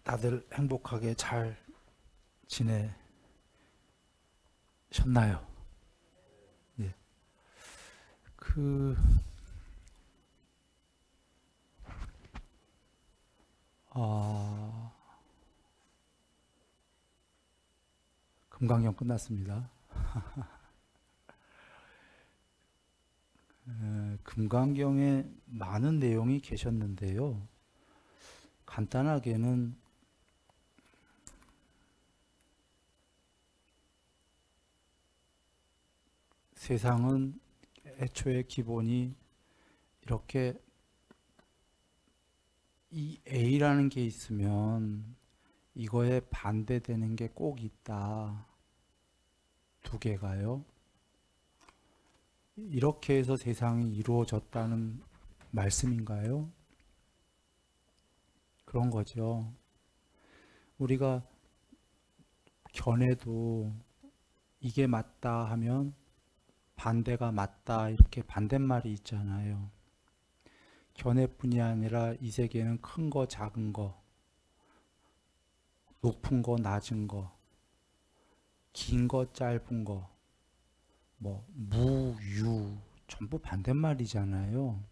다들 행복하게 잘 지내셨나요? 예. 그, 아, 금강경 끝났습니다. 금강경에 많은 내용이 계셨는데요. 간단하게는 세상은 애초에 기본이 이렇게 이 A라는 게 있으면 이거에 반대되는 게 꼭 있다. 두 개가요. 이렇게 해서 세상이 이루어졌다는 말씀인가요? 그런 거죠. 우리가 견해도 이게 맞다 하면 반대가 맞다 이렇게 반대말이 있잖아요. 견해뿐이 아니라 이 세계는 큰 거, 작은 거, 높은 거, 낮은 거, 긴 거, 짧은 거, 뭐 무, 유 전부 반대말이잖아요.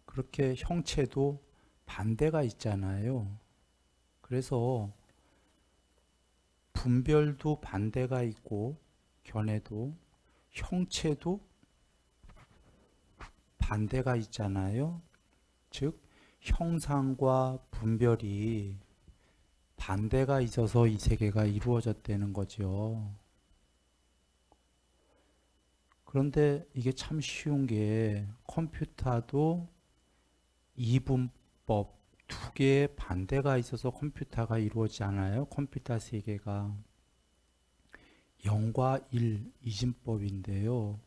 그렇게 형체도 반대가 있잖아요. 그래서 분별도 반대가 있고 견해도 형체도 반대가 있잖아요. 즉 형상과 분별이 반대가 있어서 이 세계가 이루어졌다는 거죠. 그런데 이게 참 쉬운 게 컴퓨터도 이분법 두 개의 반대가 있어서 컴퓨터가 이루어지지 않아요. 컴퓨터 세계가 0과 1 이진법인데요.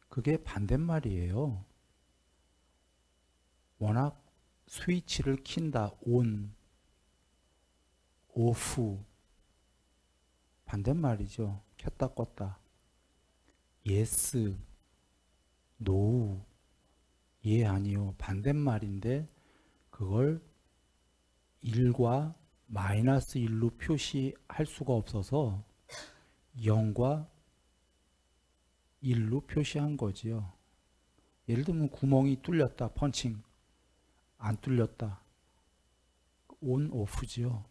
그게 반대말이에요. 워낙 스위치를 킨다, 온, 오프, 반대말이죠. 켰다 껐다. 예스, 노우, 예 아니요. 반대말인데 그걸 1과 마이너스 1로 표시할 수가 없어서 0과 1로 표시한 거지요. 예를 들면 구멍이 뚫렸다, 펀칭. 안 뚫렸다. 온, 오프지요.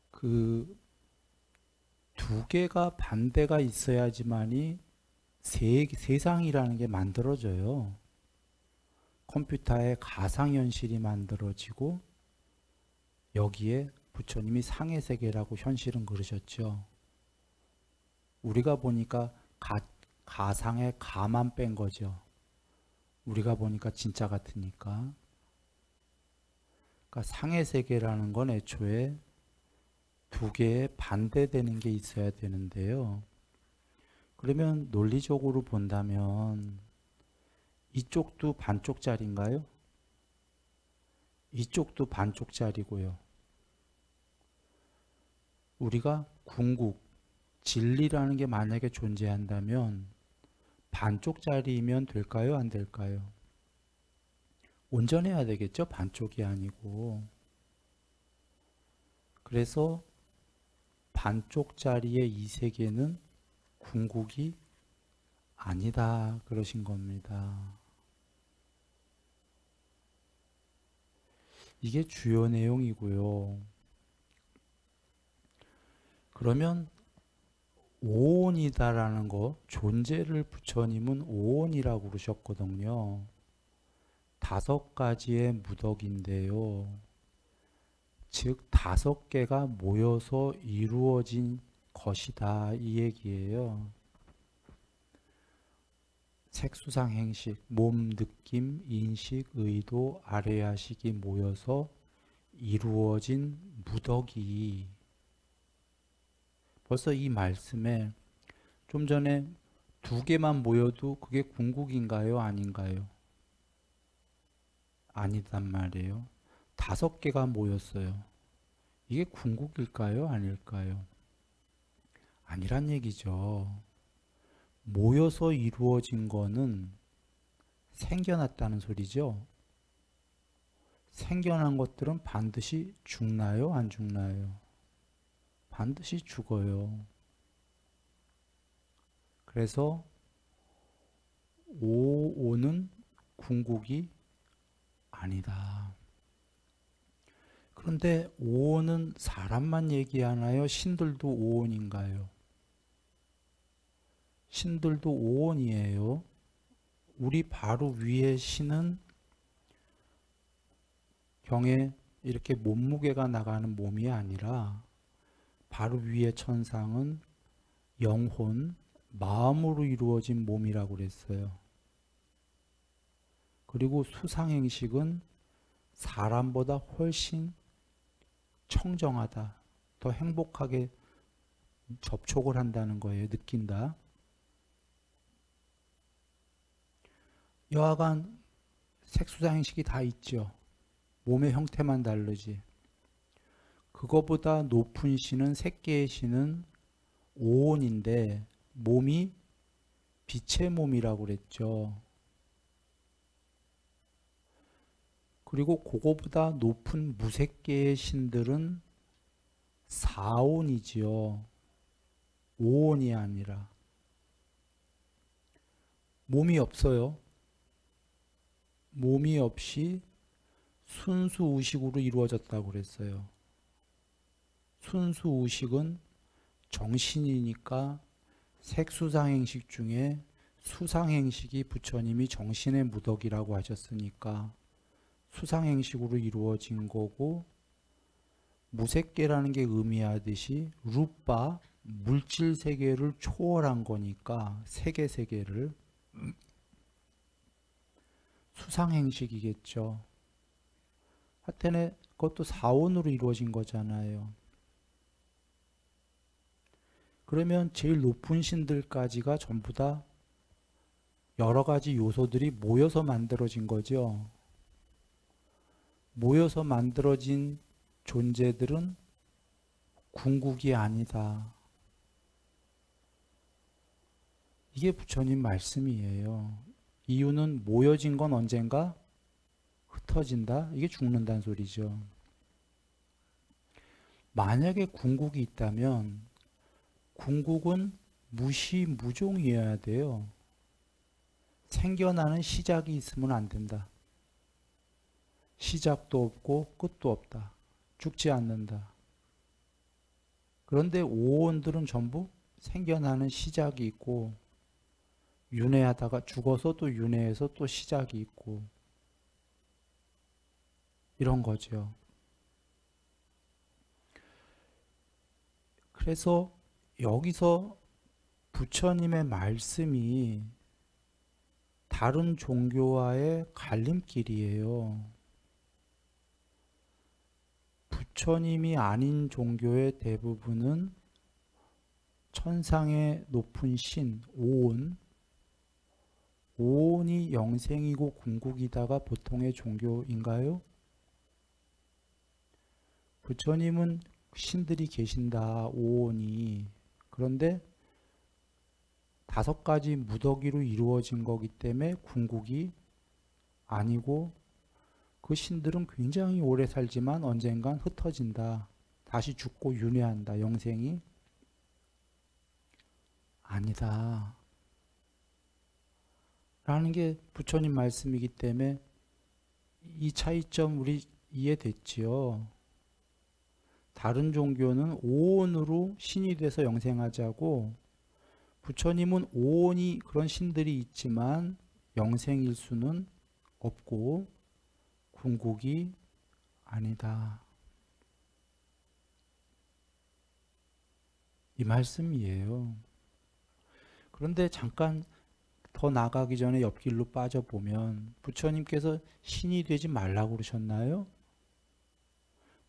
그 두 개가 반대가 있어야지만이 세상이라는 게 만들어져요. 컴퓨터에 가상현실이 만들어지고 여기에 부처님이 상해세계라고 현실은 그러셨죠. 우리가 보니까 가상의 가만 뺀 거죠. 우리가 보니까 진짜 같으니까. 그러니까 상해세계라는 건 애초에 두 개의 반대되는 게 있어야 되는데요. 그러면 논리적으로 본다면 이쪽도 반쪽짜리인가요? 이쪽도 반쪽짜리고요. 우리가 궁극, 진리라는 게 만약에 존재한다면 반쪽짜리이면 될까요? 안 될까요? 온전해야 되겠죠? 반쪽이 아니고. 그래서 반쪽짜리의 이 세계는 궁극이 아니다 그러신 겁니다. 이게 주요 내용이고요. 그러면 오온이다라는 거, 존재를 부처님은 오온이라고 그러셨거든요. 5가지의 무덕인데요. 즉 5개가 모여서 이루어진 것이다 이 얘기예요. 색수상 행식, 몸, 느낌, 인식, 의도, 아래야식이 모여서 이루어진 무덕이 벌써 이 말씀에 좀 전에 2개만 모여도 그게 궁극인가요? 아닌가요? 아니단 말이에요. 5개가 모였어요. 이게 궁극일까요? 아닐까요? 아니란 얘기죠. 모여서 이루어진 거는 생겨났다는 소리죠. 생겨난 것들은 반드시 죽나요? 안 죽나요? 반드시 죽어요. 그래서 오온은 궁극이 아니다. 그런데 오온은 사람만 얘기하나요? 신들도 오온인가요? 신들도 오온이에요. 우리 바로 위에 신은 경에 이렇게 몸무게가 나가는 몸이 아니라 바로 위에 천상은 영혼, 마음으로 이루어진 몸이라고 그랬어요. 그리고 수상행식은 사람보다 훨씬 청정하다, 더 행복하게 접촉을 한다는 거예요. 느낀다. 여하간 색수상행식이 다 있죠. 몸의 형태만 다르지. 그거보다 높은 신은 색계의 신은 오온인데 몸이 빛의 몸이라고 그랬죠. 그리고 그거보다 높은 무색계의 신들은 사온이지요. 오온이 아니라. 몸이 없어요. 몸이 없이 순수의식으로 이루어졌다고 그랬어요. 순수의식은 정신이니까 색수상행식 중에 수상행식이 부처님이 정신의 무덕이라고 하셨으니까 수상행식으로 이루어진 거고, 무색계라는 게 의미하듯이 루파, 물질 세계를 초월한 거니까 세계를 수상행식이겠죠. 하여튼에 그것도 사원으로 이루어진 거잖아요. 그러면 제일 높은 신들까지가 전부 다 여러 가지 요소들이 모여서 만들어진 거죠. 모여서 만들어진 존재들은 궁극이 아니다. 이게 부처님 말씀이에요. 이유는 모여진 건 언젠가 흩어진다? 이게 죽는다는 소리죠. 만약에 궁극이 있다면 궁극은 무시무종이어야 돼요. 생겨나는 시작이 있으면 안 된다. 시작도 없고 끝도 없다. 죽지 않는다. 그런데 오온들은 전부 생겨나는 시작이 있고 윤회하다가 죽어서 또 윤회해서 또 시작이 있고 이런 거죠. 그래서 여기서 부처님의 말씀이 다른 종교와의 갈림길이에요. 부처님이 아닌 종교의 대부분은 천상의 높은 신, 오온이 영생이고 궁극이다가 보통의 종교인가요? 부처님은 신들이 계신다, 오온이. 그런데 5가지 무더기로 이루어진 거기 때문에 궁극이 아니고, 그 신들은 굉장히 오래 살지만 언젠간 흩어진다. 다시 죽고 윤회한다. 영생이 아니다. 라는 게 부처님 말씀이기 때문에 이 차이점 우리 이해됐지요. 다른 종교는 오온으로 신이 돼서 영생하자고, 부처님은 오온이 그런 신들이 있지만 영생일 수는 없고 궁극이 아니다. 이 말씀이에요. 그런데 잠깐 더 나가기 전에 옆길로 빠져보면 부처님께서 신이 되지 말라고 그러셨나요?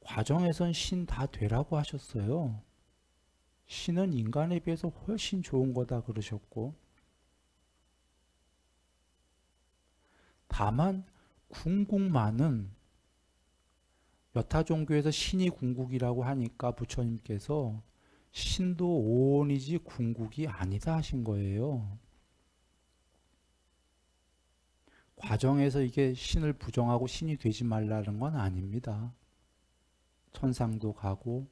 과정에선 신 다 되라고 하셨어요. 신은 인간에 비해서 훨씬 좋은 거다 그러셨고, 다만 궁극만은 여타 종교에서 신이 궁극이라고 하니까 부처님께서 신도 오온이지 궁극이 아니다 하신 거예요. 과정에서 이게 신을 부정하고 신이 되지 말라는 건 아닙니다. 천상도 가고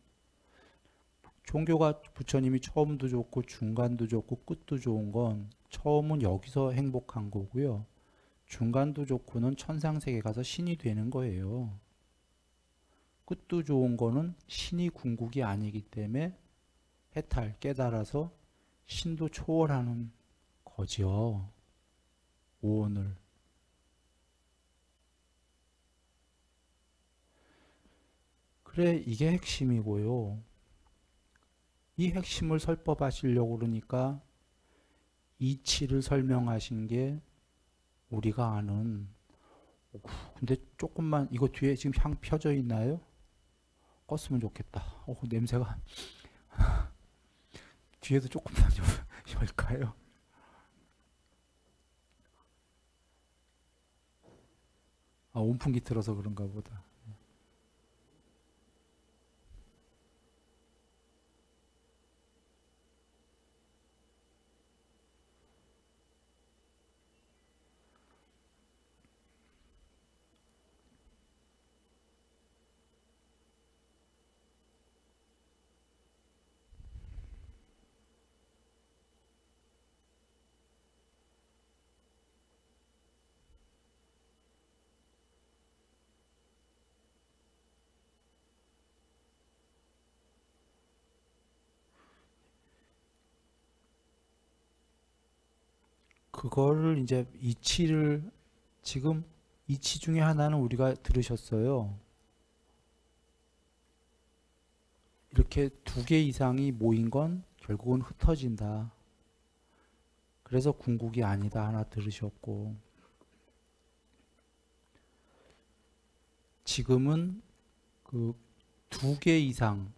종교가 부처님이 처음도 좋고 중간도 좋고 끝도 좋은 건 처음은 여기서 행복한 거고요. 중간도 좋고는 천상세계 가서 신이 되는 거예요. 끝도 좋은 거는 신이 궁극이 아니기 때문에 해탈, 깨달아서 신도 초월하는 거죠. 오온을. 그래, 이게 핵심이고요. 이 핵심을 설법하시려고 그러니까 이치를 설명하신 게 우리가 아는, 근데 조금만 이거 뒤에 지금 향 펴져 있나요? 껐으면 좋겠다. 냄새가 뒤에도 조금만 열까요? 온풍기 틀어서 그런가 보다. 그거를 이제 이치를 지금 이치 중에 하나는 우리가 들으셨어요. 이렇게 두 개 이상이 모인 건 결국은 흩어진다. 그래서 궁극이 아니다 하나 들으셨고, 지금은 그 두 개 이상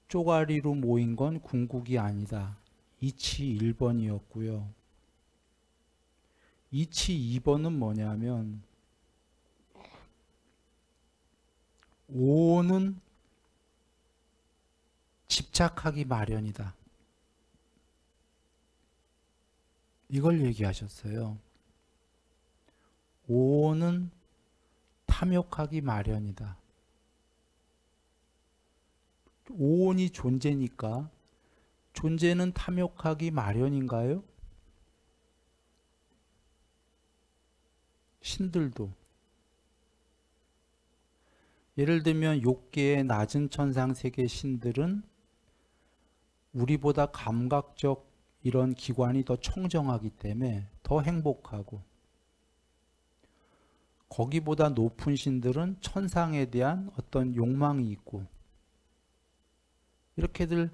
쪼가리로 모인 건 궁극이 아니다. 이치 1번이었고요. 이치 2번은 뭐냐면 오는 집착하기 마련이다. 이걸 얘기하셨어요. 오는 탐욕하기 마련이다. 오온이 존재니까 존재는 탐욕하기 마련인가요? 신들도. 예를 들면 욕계의 낮은 천상 세계 신들은 우리보다 감각적 이런 기관이 더 청정하기 때문에 더 행복하고, 거기보다 높은 신들은 천상에 대한 어떤 욕망이 있고, 이렇게들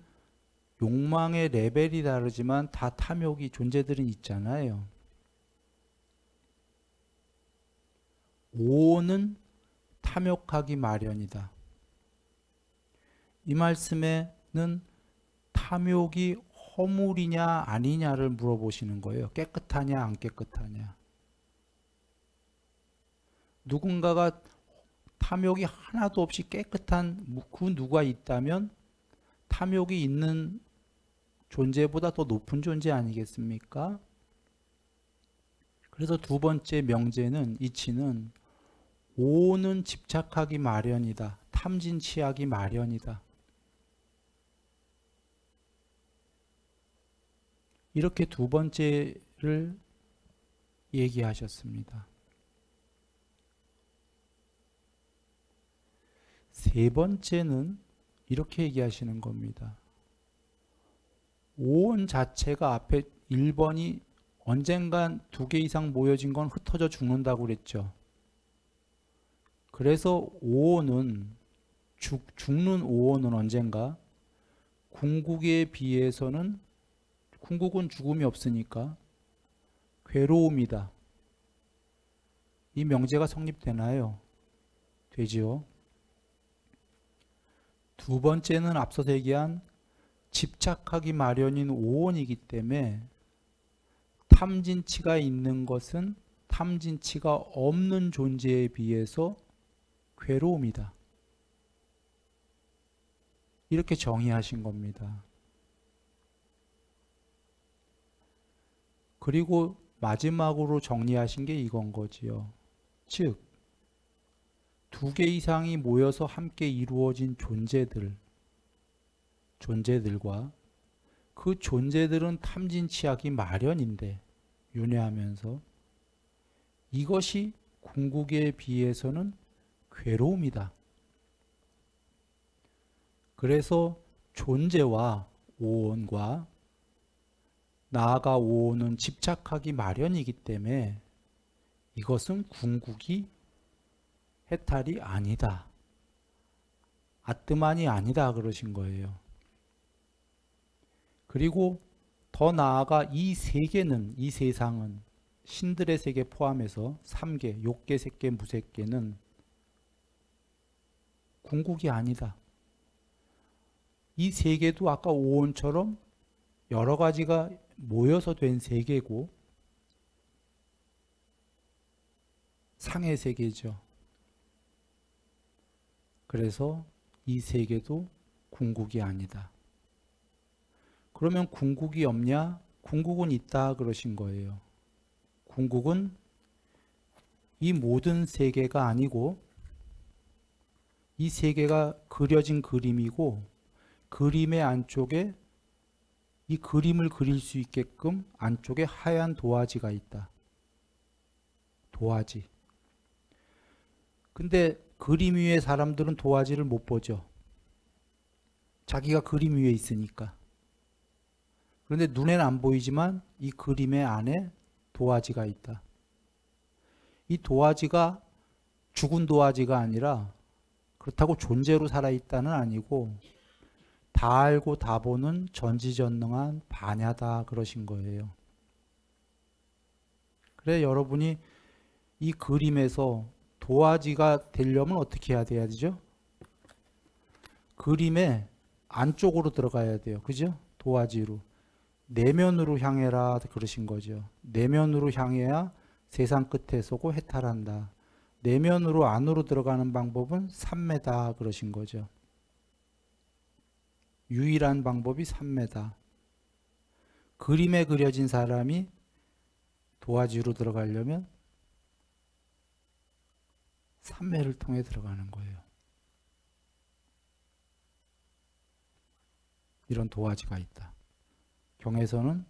욕망의 레벨이 다르지만 다 탐욕이 존재들은 있잖아요. 오는 탐욕하기 마련이다. 이 말씀에는 탐욕이 허물이냐 아니냐를 물어보시는 거예요. 깨끗하냐 안 깨끗하냐. 누군가가 탐욕이 하나도 없이 깨끗한 그 누가 있다면 탐욕이 있는 존재보다 더 높은 존재 아니겠습니까? 그래서 두 번째 명제는, 이치는 오는 집착하기 마련이다. 탐진치하기 마련이다. 이렇게 두 번째를 얘기하셨습니다. 세 번째는 이렇게 얘기하시는 겁니다. 오온 자체가 앞에 1번이 언젠간 두 개 이상 모여진 건 흩어져 죽는다고 그랬죠. 그래서 오온은 죽는 오온은 언젠가 궁극에 비해서는, 궁극은 죽음이 없으니까 괴로움이다. 이 명제가 성립되나요? 되지요. 두 번째는 앞서서 얘기한 집착하기 마련인 오온이기 때문에 탐진치가 있는 것은 탐진치가 없는 존재에 비해서 괴로움이다. 이렇게 정의하신 겁니다. 그리고 마지막으로 정리하신 게 이건 거지요. 즉, 두 개 이상이 모여서 함께 이루어진 존재들과 그 존재들은 탐진치하기 마련인데 윤회하면서 이것이 궁극에 비해서는 괴로움이다. 그래서 존재와 오온과 나아가 오온은 집착하기 마련이기 때문에 이것은 궁극이 해탈이 아니다. 아뜨만이 아니다 그러신 거예요. 그리고 더 나아가 이 세계는, 이 세상은 신들의 세계 포함해서 3계, 욕계, 색계, 무색계는 궁극이 아니다. 이 세계도 아까 오온처럼 여러 가지가 모여서 된 세계고 상의 세계죠. 그래서 이 세계도 궁극이 아니다. 그러면 궁극이 없냐? 궁극은 있다 그러신 거예요. 궁극은 이 모든 세계가 아니고 이 세계가 그려진 그림이고 그림의 안쪽에 이 그림을 그릴 수 있게끔 안쪽에 하얀 도화지가 있다. 도화지. 근데 그림 위에 사람들은 도화지를 못 보죠. 자기가 그림 위에 있으니까. 그런데 눈에는 안 보이지만 이 그림의 안에 도화지가 있다. 이 도화지가 죽은 도화지가 아니라 그렇다고 존재로 살아있다는 아니고 다 알고 다 보는 전지전능한 반야다 그러신 거예요. 그래 여러분이 이 그림에서 도화지가 되려면 어떻게 해야 되죠? 그림의 안쪽으로 들어가야 돼요. 그죠? 도화지로. 내면으로 향해라 그러신 거죠. 내면으로 향해야 세상 끝에 서고 해탈한다. 내면으로 안으로 들어가는 방법은 삼매다 그러신 거죠. 유일한 방법이 삼매다. 그림에 그려진 사람이 도화지로 들어가려면 삼매를 통해 들어가는 거예요. 이런 도화지가 있다. 경에서는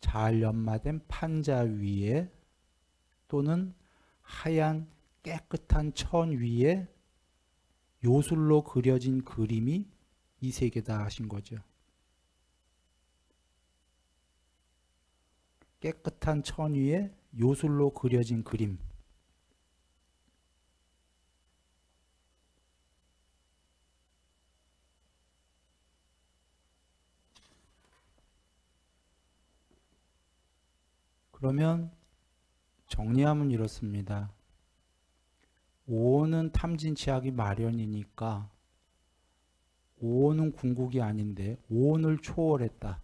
잘 연마된 판자 위에 또는 하얀 깨끗한 천 위에 요술로 그려진 그림이 이 세계다 하신 거죠. 깨끗한 천 위에 요술로 그려진 그림. 그러면 정리하면 이렇습니다. 오온은 탐진치하기 마련이니까 오온은 궁극이 아닌데 오온을 초월했다.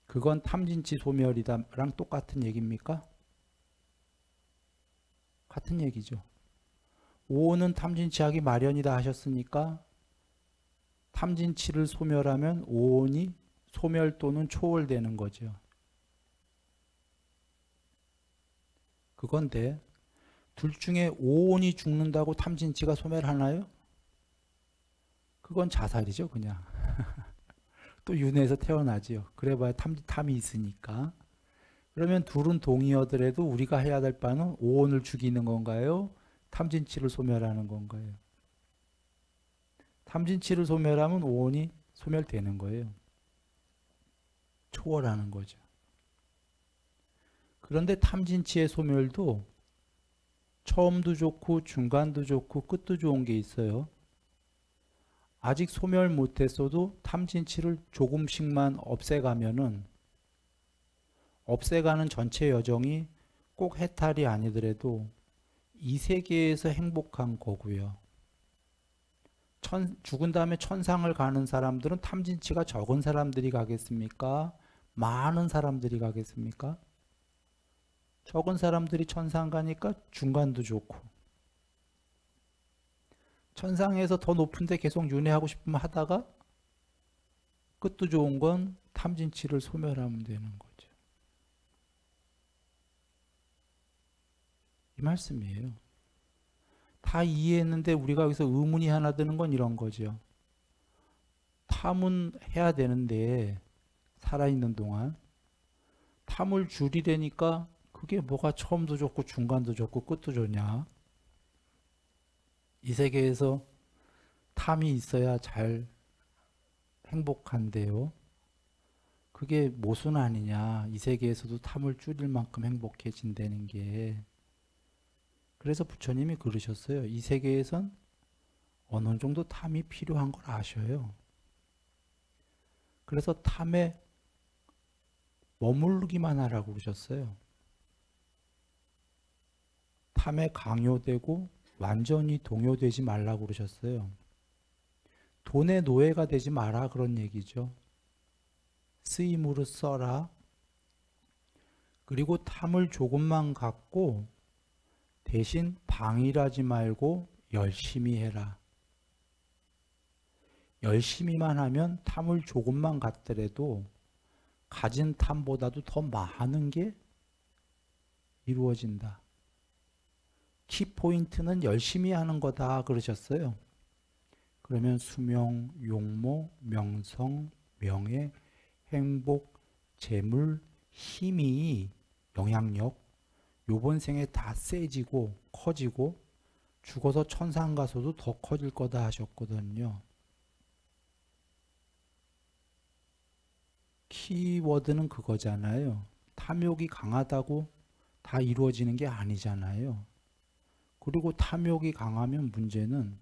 그건 탐진치 소멸이다랑 똑같은 얘기입니까? 같은 얘기죠. 오온은 탐진치하기 마련이다 하셨으니까 탐진치를 소멸하면 오온이 소멸 또는 초월되는 거죠. 그건데 둘 중에 오온이 죽는다고 탐진치가 소멸하나요? 그건 자살이죠 그냥. 또 윤회에서 태어나지요. 그래봐야 탐이 있으니까. 그러면 둘은 동의하더라도 우리가 해야 될 바는 오온을 죽이는 건가요? 탐진치를 소멸하는 건가요? 탐진치를 소멸하면 오온이 소멸되는 거예요. 초월하는 거죠. 그런데 탐진치의 소멸도 처음도 좋고 중간도 좋고 끝도 좋은 게 있어요. 아직 소멸 못했어도 탐진치를 조금씩만 없애가면은 없애가는 전체 여정이 꼭 해탈이 아니더라도 이 세계에서 행복한 거고요. 죽은 다음에 천상을 가는 사람들은 탐진치가 적은 사람들이 가겠습니까? 많은 사람들이 가겠습니까? 적은 사람들이 천상 가니까 중간도 좋고 천상에서 더 높은 데 계속 윤회하고 싶으면 하다가 끝도 좋은 건 탐진치를 소멸하면 되는 거죠. 말씀이에요. 다 이해했는데 우리가 여기서 의문이 하나 드는 건 이런 거죠. 탐은 해야 되는데 살아있는 동안 탐을 줄이려니까 그게 뭐가 처음도 좋고 중간도 좋고 끝도 좋냐. 이 세계에서 탐이 있어야 잘 행복한데요. 그게 모순 아니냐. 이 세계에서도 탐을 줄일 만큼 행복해진다는 게. 그래서 부처님이 그러셨어요. 이 세계에선 어느 정도 탐이 필요한 걸 아셔요. 그래서 탐에 머무르기만 하라고 그러셨어요. 탐에 강요되고 완전히 동요되지 말라고 그러셨어요. 돈의 노예가 되지 마라 그런 얘기죠. 쓰임으로 써라. 그리고 탐을 조금만 갖고 대신 방일하지 말고 열심히 해라. 열심히만 하면 탐을 조금만 갖더라도 가진 탐보다도 더 많은 게 이루어진다. 키포인트는 열심히 하는 거다 그러셨어요. 그러면 수명, 용모, 명성, 명예, 행복, 재물, 힘이 영향력 요번 생에 다 세지고 커지고 죽어서 천상 가서도 더 커질 거다 하셨거든요. 키워드는 그거잖아요. 탐욕이 강하다고 다 이루어지는 게 아니잖아요. 그리고 탐욕이 강하면 문제는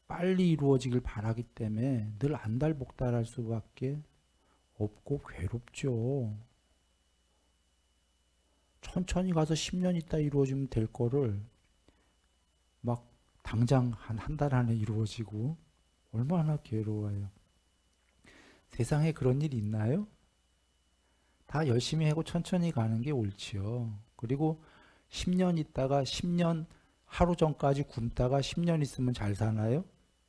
빨리 이루어지길 바라기 때문에 늘 안달복달할 수밖에 없고 괴롭죠. 천천히 가서 10년 있다 이루어지면 될 거를 막 당장 한 달 안에 이루어지고 얼마나 괴로워요. 세상에 그런 일 있나요? 다 열심히 하고 천천히 가는 게 옳지요. 그리고 10년 있다가 10년 하루 전까지 굶다가 10년 있으면 잘 사나요?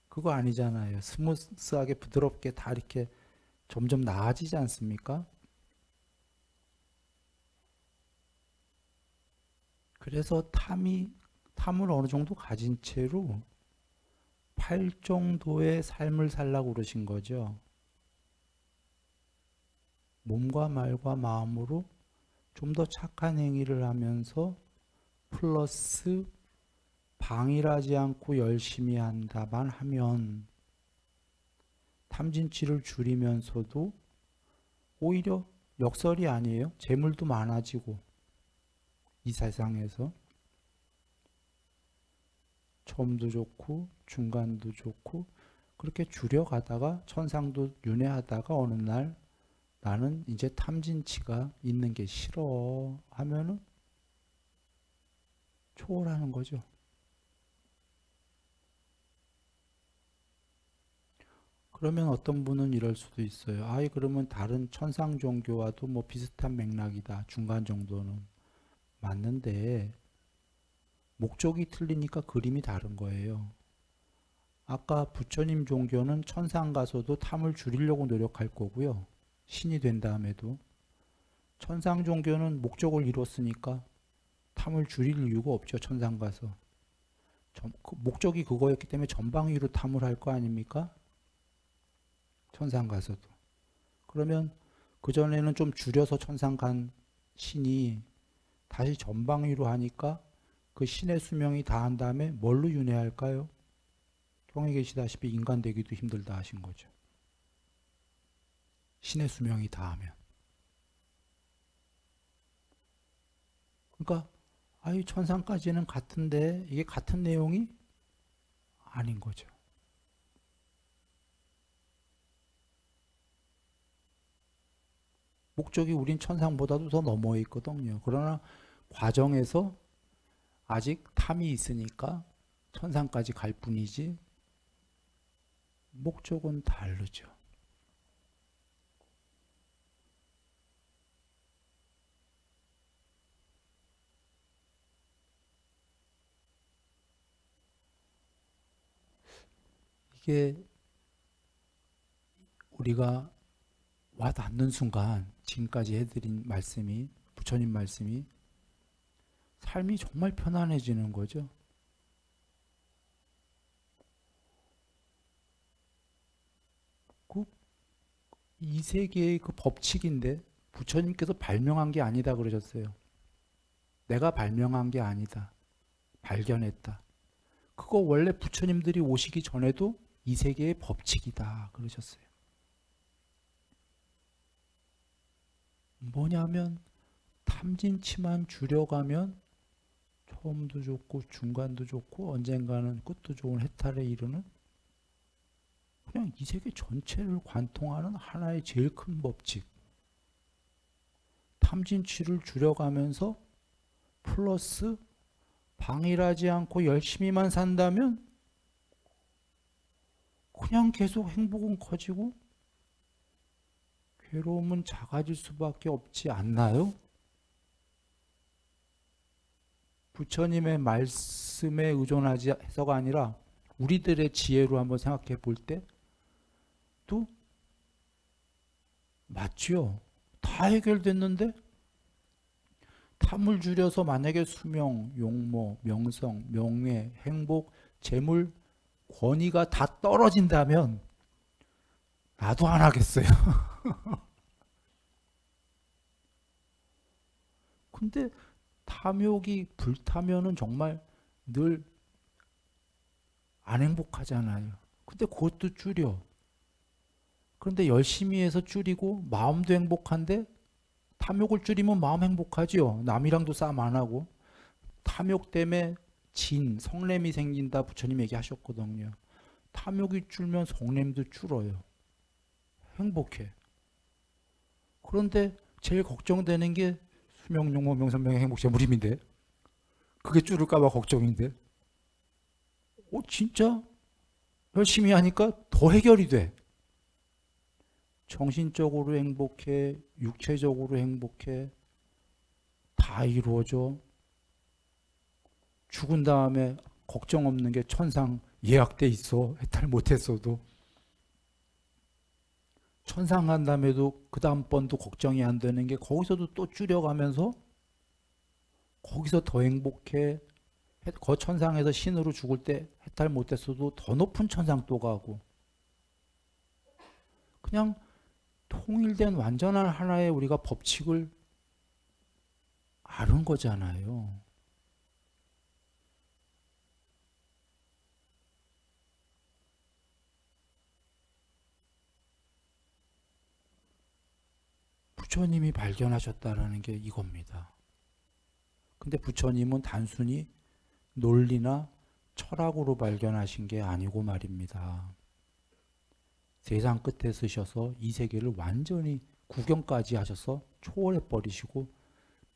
그거 아니잖아요. 스무스하게 부드럽게 다 이렇게 점점 나아지지 않습니까? 그래서 탐을 어느 정도 가진 채로 8정도의 삶을 살라고 그러신 거죠. 몸과 말과 마음으로 좀 더 착한 행위를 하면서 플러스 방일하지 않고 열심히 한다만 하면 탐진치를 줄이면서도 오히려 역설이 아니에요. 재물도 많아지고 이 세상에서 처음도 좋고 중간도 좋고 그렇게 줄여가다가 천상도 윤회하다가 어느 날 나는 이제 탐진치가 있는 게 싫어 하면은 초월하는 거죠. 그러면 어떤 분은 이럴 수도 있어요. 아이 그러면 다른 천상 종교와도 뭐 비슷한 맥락이다. 중간 정도는 맞는데 목적이 틀리니까 그림이 다른 거예요. 아까 부처님 종교는 천상 가서도 탐을 줄이려고 노력할 거고요. 신이 된 다음에도 천상 종교는 목적을 이뤘으니까 탐을 줄일 이유가 없죠. 천상 가서 목적이 그거였기 때문에 전방위로 탐을 할 거 아닙니까? 천상 가서도. 그러면 그전에는 좀 줄여서 천상 간 신이 다시 전방위로 하니까 그 신의 수명이 다한 다음에 뭘로 윤회할까요? 경에 계시다시피 인간 되기도 힘들다 하신 거죠. 신의 수명이 다하면. 그러니까 아유 천상까지는 같은데 이게 같은 내용이 아닌 거죠. 목적이 우린 천상보다도 더 넘어 있거든요. 그러나 과정에서 아직 탐이 있으니까 천상까지 갈 뿐이지 목적은 다르죠. 이게 우리가 와 닿는 순간 지금까지 해드린 말씀이 부처님 말씀이 삶이 정말 편안해지는 거죠. 이 세계의 그 법칙인데 부처님께서 발명한 게 아니다 그러셨어요. 내가 발명한 게 아니다. 발견했다. 그거 원래 부처님들이 오시기 전에도 이 세계의 법칙이다 그러셨어요. 뭐냐면 탐진치만 줄여가면 처음도 좋고 중간도 좋고 언젠가는 끝도 좋은 해탈에 이르는 그냥 이 세계 전체를 관통하는 하나의 제일 큰 법칙. 탐진치를 줄여가면서 플러스 방일하지 않고 열심히만 산다면 그냥 계속 행복은 커지고 괴로움은 작아질 수밖에 없지 않나요? 부처님의 말씀에 의존하지 해서가 아니라 우리들의 지혜로 한번 생각해 볼 때도 맞죠. 다 해결됐는데 탐을 줄여서 만약에 수명, 용모, 명성, 명예, 행복, 재물, 권위가 다 떨어진다면 나도 안 하겠어요. 근데 탐욕이 불타면은 정말 늘 안 행복하잖아요. 근데 그것도 줄여. 그런데 열심히 해서 줄이고 마음도 행복한데 탐욕을 줄이면 마음 행복하지요. 남이랑도 싸움 안 하고. 탐욕 때문에 성냄이 생긴다 부처님 얘기하셨거든요. 탐욕이 줄면 성냄도 줄어요. 행복해. 그런데 제일 걱정되는 게 수명, 용모, 명성, 명예, 행복, 재물임인데 그게 줄을까 봐 걱정인데 진짜 열심히 하니까 더 해결이 돼. 정신적으로 행복해, 육체적으로 행복해, 다 이루어져. 죽은 다음에 걱정 없는 게 천상 예약돼 있어. 해탈 못했어도. 천상 간 다음에도 그 다음번도 걱정이 안 되는 게 거기서도 또 줄여가면서 거기서 더 행복해. 거 천상에서 신으로 죽을 때 해탈 못했어도 더 높은 천상 또 가고. 그냥 통일된 완전한 하나의 우리가 법칙을 아는 거잖아요. 부처님이 발견하셨다라는 게 이겁니다. 근데 부처님은 단순히 논리나 철학으로 발견하신 게 아니고 말입니다. 세상 끝에 서셔서 이 세계를 완전히 구경까지 하셔서 초월해 버리시고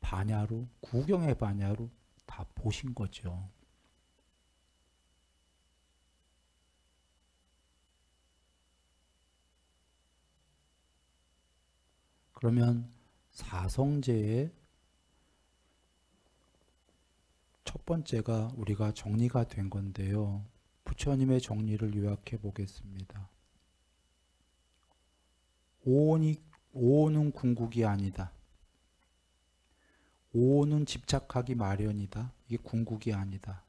반야로, 구경의 반야로 다 보신 거죠. 그러면 사성제의 첫 번째가 우리가 정리가 된 건데요. 부처님의 정리를 요약해 보겠습니다. 오온은 궁극이 아니다. 오온은 집착하기 마련이다. 이게 궁극이 아니다.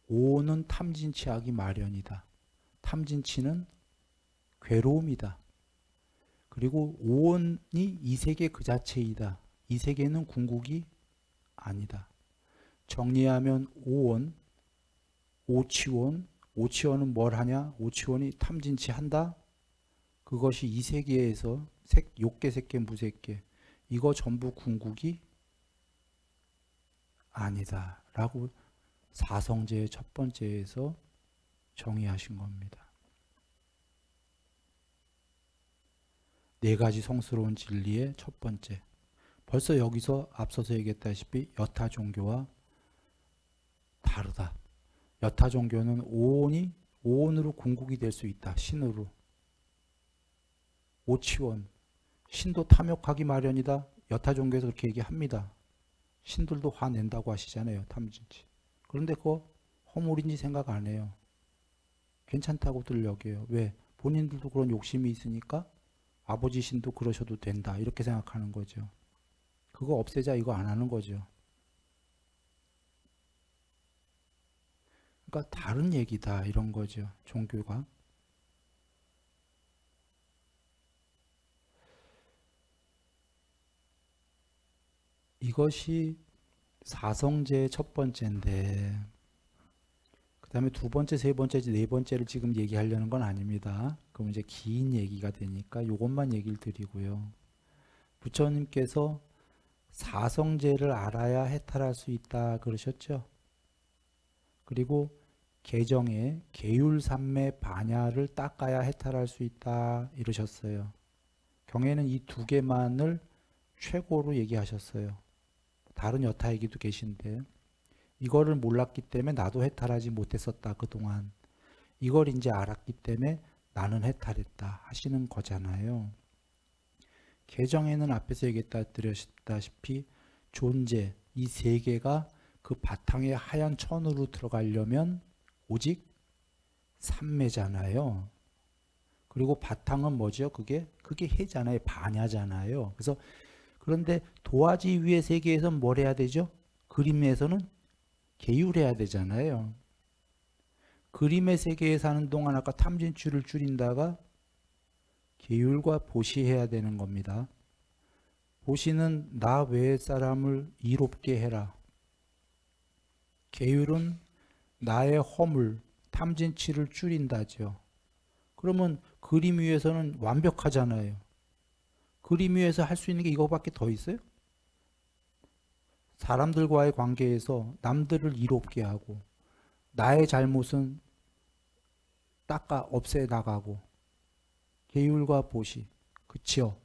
오온은 탐진치하기 마련이다. 탐진치는 괴로움이다. 그리고 오온이 이 세계 그 자체이다. 이 세계는 궁극이 아니다. 정리하면 오온, 오치원, 오치원은 뭘 하냐? 오치원이 탐진치한다. 그것이 이 세계에서 욕계, 색계, 무색계 이거 전부 궁극이 아니다 라고 사성제의 첫 번째에서 정의하신 겁니다. 네 가지 성스러운 진리의 첫 번째. 벌써 여기서 앞서서 얘기했다시피 여타 종교와 다르다. 여타 종교는 오온으로 궁극이 될 수 있다. 신으로. 오치원. 신도 탐욕하기 마련이다. 여타 종교에서 그렇게 얘기합니다. 신들도 화낸다고 하시잖아요. 탐진치. 그런데 그거 허물인지 생각 안 해요. 괜찮다고들 여겨요. 왜? 본인들도 그런 욕심이 있으니까 아버지 신도 그러셔도 된다. 이렇게 생각하는 거죠. 그거 없애자 이거 안 하는 거죠. 그러니까 다른 얘기다 이런 거죠. 종교가. 이것이 사성제의 첫 번째인데 그 다음에 두 번째, 세 번째, 네 번째를 지금 얘기하려는 건 아닙니다. 그럼 이제 긴 얘기가 되니까 이것만 얘기를 드리고요. 부처님께서 사성제를 알아야 해탈할 수 있다 그러셨죠. 그리고 개정에 계율삼매 반야를 닦아야 해탈할 수 있다 이러셨어요. 경에는 이 두 개만을 최고로 얘기하셨어요. 다른 여타 얘기도 계신데 이거를 몰랐기 때문에 나도 해탈하지 못했었다 그동안. 이걸 이제 알았기 때문에 나는 해탈했다 하시는 거잖아요. 개정에는 앞에서 얘기했다시피 존재 이 세 개가 그 바탕에 하얀 천으로 들어가려면 오직 삼매잖아요. 그리고 바탕은 뭐죠? 그게 해잖아요. 반야잖아요. 그래서 그런데 도화지 위의 세계에서는 뭘 해야 되죠? 그림에서는 계율해야 되잖아요. 그림의 세계에 사는 동안 아까 탐진추를 줄인다가 계율과 보시해야 되는 겁니다. 보시는 나 외의 사람을 이롭게 해라. 계율은 나의 허물, 탐진치를 줄인다죠. 그러면 그림 위에서는 완벽하잖아요. 그림 위에서 할 수 있는 게 이거밖에 더 있어요? 사람들과의 관계에서 남들을 이롭게 하고 나의 잘못은 닦아 없애 나가고 계율과 보시. 그치요?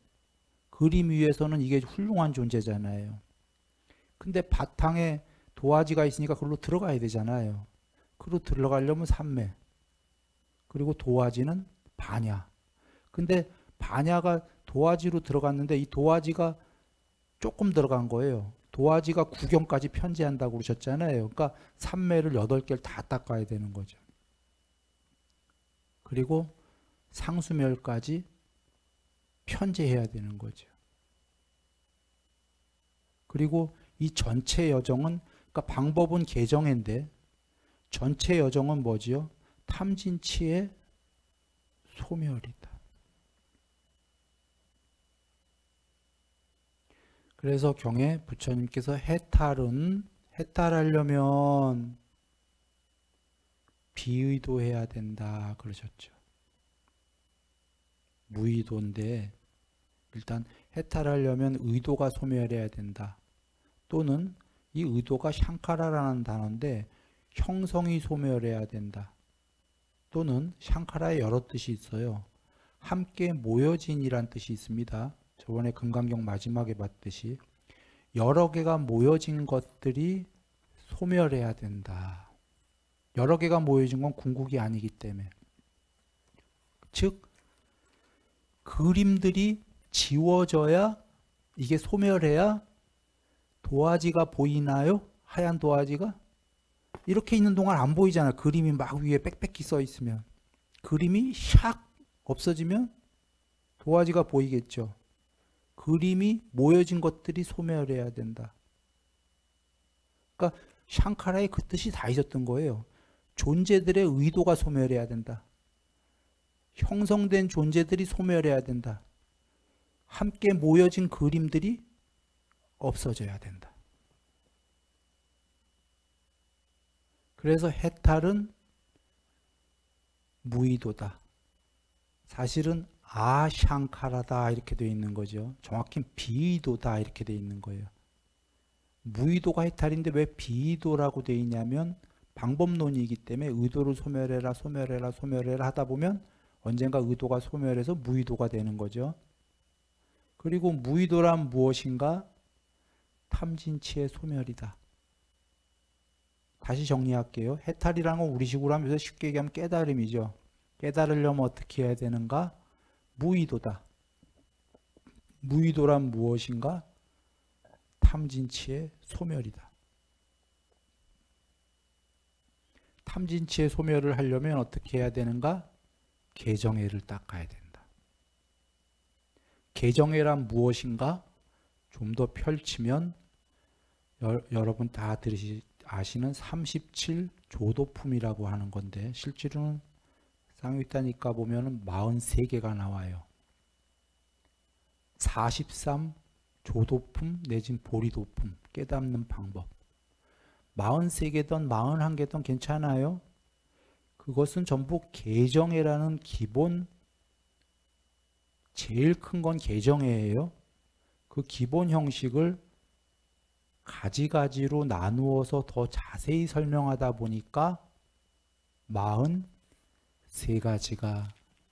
그림 위에서는 이게 훌륭한 존재잖아요. 근데 바탕에 도화지가 있으니까 그걸로 들어가야 되잖아요. 그로 들어가려면 삼매. 그리고 도화지는 반야. 근데 반야가 도화지로 들어갔는데 이 도화지가 조금 들어간 거예요. 도화지가 구경까지 편제한다고 그러셨잖아요. 그러니까 삼매를 8개를 다 닦아야 되는 거죠. 그리고 상수멸까지 편제해야 되는 거죠. 그리고 이 전체 여정은 그러니까 방법은 개정인데 전체 여정은 뭐지요? 탐진치의 소멸이다. 그래서 경에 부처님께서 해탈하려면 비의도해야 된다 그러셨죠. 무의도인데 일단 해탈하려면 의도가 소멸해야 된다. 또는 이 의도가 샹카라라는 단어인데 형성이 소멸해야 된다. 또는 샹카라에 여러 뜻이 있어요. 함께 모여진이란 뜻이 있습니다. 저번에 금강경 마지막에 봤듯이 여러 개가 모여진 것들이 소멸해야 된다. 여러 개가 모여진 건 궁극이 아니기 때문에. 즉 그림들이 지워져야 이게 소멸해야 도화지가 보이나요? 하얀 도화지가? 이렇게 있는 동안 안 보이잖아. 그림이 막 위에 빽빽히 써 있으면. 그림이 샥 없어지면 도화지가 보이겠죠. 그림이 모여진 것들이 소멸해야 된다. 그러니까 샹카라의 그 뜻이 다 있었던 거예요. 존재들의 의도가 소멸해야 된다. 형성된 존재들이 소멸해야 된다. 함께 모여진 그림들이 없어져야 된다. 그래서 해탈은 무의도다. 사실은 아샹카라다 이렇게 되어 있는 거죠. 정확히는 비의도다 이렇게 되어 있는 거예요. 무의도가 해탈인데 왜 비의도라고 되어 있냐면 방법론이기 때문에 의도를 소멸해라 소멸해라 소멸해라 하다 보면 언젠가 의도가 소멸해서 무의도가 되는 거죠. 그리고 무의도란 무엇인가? 탐진치의 소멸이다. 다시 정리할게요. 해탈이라는 건 우리식으로 하면서 쉽게 얘기하면 깨달음이죠. 깨달으려면 어떻게 해야 되는가? 무의도다. 무의도란 무엇인가? 탐진치의 소멸이다. 탐진치의 소멸을 하려면 어떻게 해야 되는가? 개정해를 닦아야 된다. 개정해란 무엇인가? 좀 더 펼치면 여러분 다 아시는 37조도품이라고 하는 건데 실제로는 쌍유타니까 보면은 43개가 나와요. 43조도품 내진 보리도품 깨닫는 방법. 43개든 41개든 괜찮아요. 그것은 전부 개정해라는 기본, 제일 큰 건 개정해예요. 그 기본 형식을 가지가지로 나누어서 더 자세히 설명하다 보니까 43가지가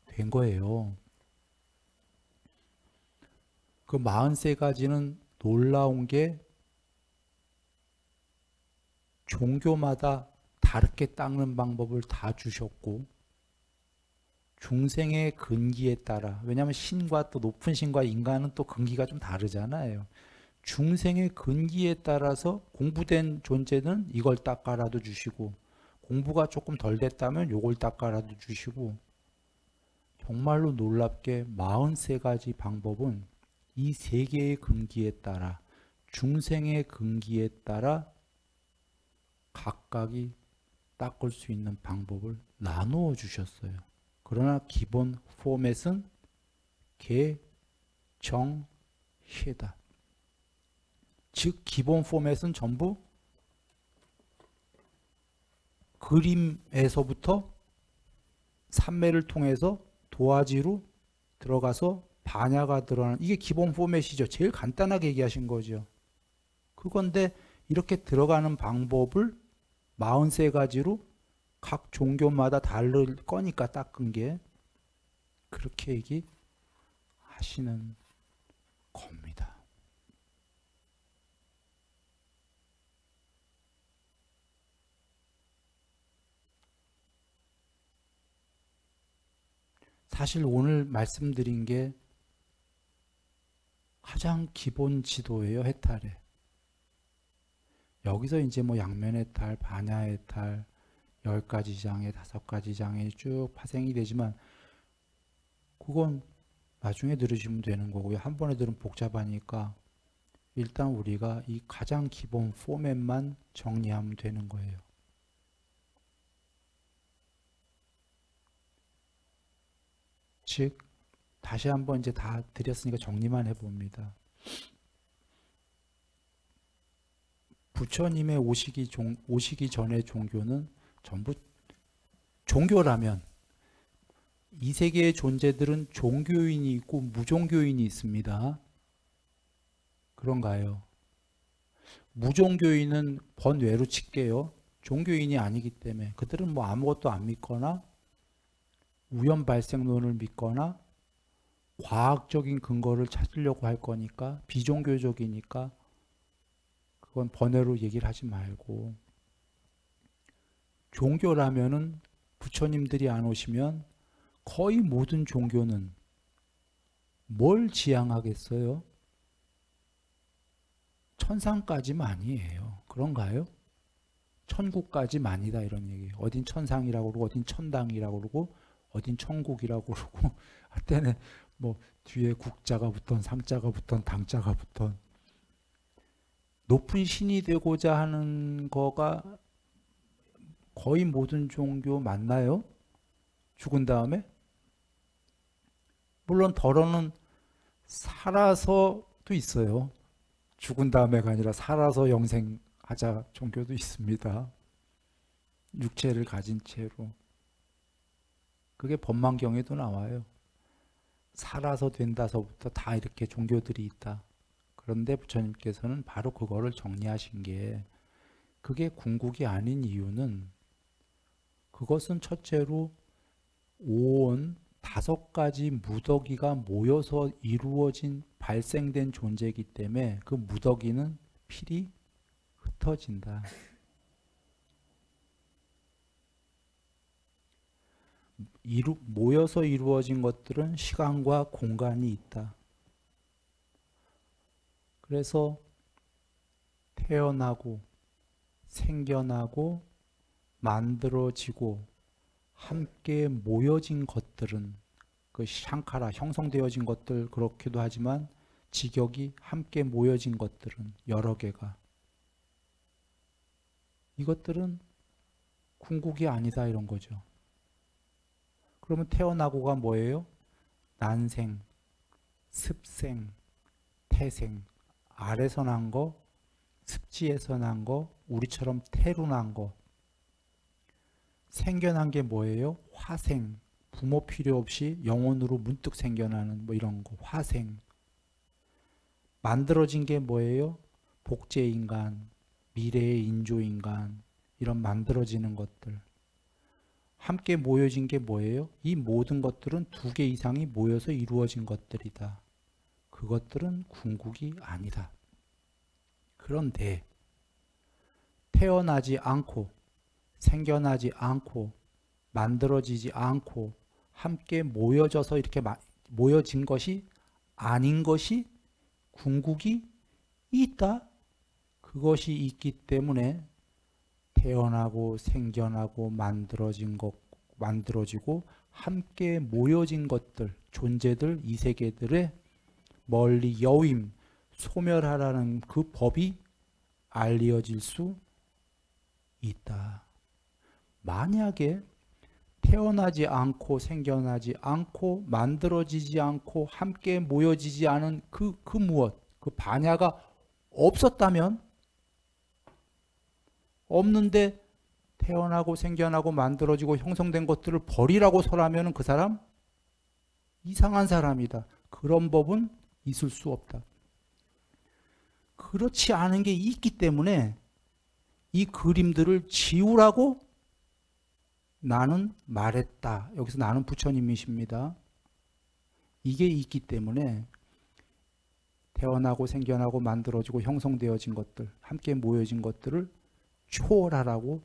된 거예요. 그 43가지는 놀라운 게 종교마다 다르게 닦는 방법을 다 주셨고 중생의 근기에 따라, 왜냐하면 신과 또 높은 신과 인간은 또 근기가 좀 다르잖아요. 중생의 근기에 따라서 공부된 존재는 이걸 닦아라도 주시고 공부가 조금 덜 됐다면 요걸 닦아라도 주시고 정말로 놀랍게 43가지 방법은 이 세 개의 근기에 따라 중생의 근기에 따라 각각이 닦을 수 있는 방법을 나누어 주셨어요. 그러나 기본 포맷은 개, 정, 해다. 즉 기본 포맷은 전부 그림에서부터 산매를 통해서 도화지로 들어가서 반야가 드러나는, 이게 기본 포맷이죠. 제일 간단하게 얘기하신 거죠. 그건데 이렇게 들어가는 방법을 43가지로 각 종교마다 다를 거니까 닦은 게 그렇게 얘기하시는 겁니다. 사실 오늘 말씀드린 게 가장 기본 지도예요. 해탈에. 여기서 이제 뭐 양면해탈, 반야해탈, 10가지 장애, 5가지 장애 쭉 파생이 되지만 그건 나중에 들으시면 되는 거고요. 한 번에 들으면 복잡하니까 일단 우리가 이 가장 기본 포맷만 정리하면 되는 거예요. 즉 다시 한번 이제 다 드렸으니까 정리만 해봅니다. 부처님의 오시기 전의 종교는 전부 종교라면 이 세계의 존재들은 종교인이 있고 무종교인이 있습니다. 그런가요? 무종교인은 번외로 칠게요. 종교인이 아니기 때문에 그들은 뭐 아무것도 안 믿거나 우연 발생론을 믿거나 과학적인 근거를 찾으려고 할 거니까 비종교적이니까 그건 번외로 얘기를 하지 말고, 종교라면은 부처님들이 안 오시면 거의 모든 종교는 뭘 지향하겠어요? 천상까지만이에요. 그런가요? 천국까지만이다 이런 얘기예요. 어딘 천상이라고 그러고 어딘 천당이라고 그러고 어딘 천국이라고 그러고 할 때는 뭐 뒤에 국자가 붙던 상자가 붙던 당자가 붙던, 높은 신이 되고자 하는 거가 거의 모든 종교 맞나요? 죽은 다음에? 물론 덜어는 살아서도 있어요. 죽은 다음에가 아니라 살아서 영생하자 종교도 있습니다. 육체를 가진 채로. 그게 법망경에도 나와요. 살아서 된다서부터 다 이렇게 종교들이 있다. 그런데 부처님께서는 바로 그거를 정리하신 게, 그게 궁극이 아닌 이유는 그것은 첫째로 오온 5가지 무더기가 모여서 이루어진 발생된 존재이기 때문에 그 무더기는 필히 흩어진다. 모여서 이루어진 것들은 시간과 공간이 있다. 그래서 태어나고 생겨나고 만들어지고 함께 모여진 것들은, 그 샹카라 형성되어진 것들 그렇기도 하지만 직역이 함께 모여진 것들은 여러 개가 이것들은 궁극이 아니다 이런 거죠. 그러면 태어나고가 뭐예요? 난생, 습생, 태생. 알에서 난 거, 습지에서 난 거, 우리처럼 태로 난 거. 생겨난 게 뭐예요? 화생. 부모 필요 없이 영혼으로 문득 생겨나는 뭐 이런 거. 화생. 만들어진 게 뭐예요? 복제인간, 미래의 인조인간. 이런 만들어지는 것들. 함께 모여진 게 뭐예요? 이 모든 것들은 2개 이상이 모여서 이루어진 것들이다. 그것들은 궁극이 아니다. 그런데 태어나지 않고 생겨나지 않고 만들어지지 않고 함께 모여져서 이렇게 모여진 것이 아닌 것이 궁극이 있다. 그것이 있기 때문에 태어나고 생겨나고 만들어지고 함께 모여진 것들, 존재들, 이 세계들의 멀리 여임, 소멸하라는 그 법이 알려질 수 있다. 만약에 태어나지 않고 생겨나지 않고 만들어지지 않고 함께 모여지지 않은 그 무엇, 그 반야가 없었다면, 없는데 태어나고 생겨나고 만들어지고 형성된 것들을 버리라고 설하면 그 사람 이상한 사람이다. 그런 법은 있을 수 없다. 그렇지 않은 게 있기 때문에 이 그림들을 지우라고 나는 말했다. 여기서 나는 부처님이십니다. 이게 있기 때문에 태어나고 생겨나고 만들어지고 형성되어진 것들, 함께 모여진 것들을 초월하라고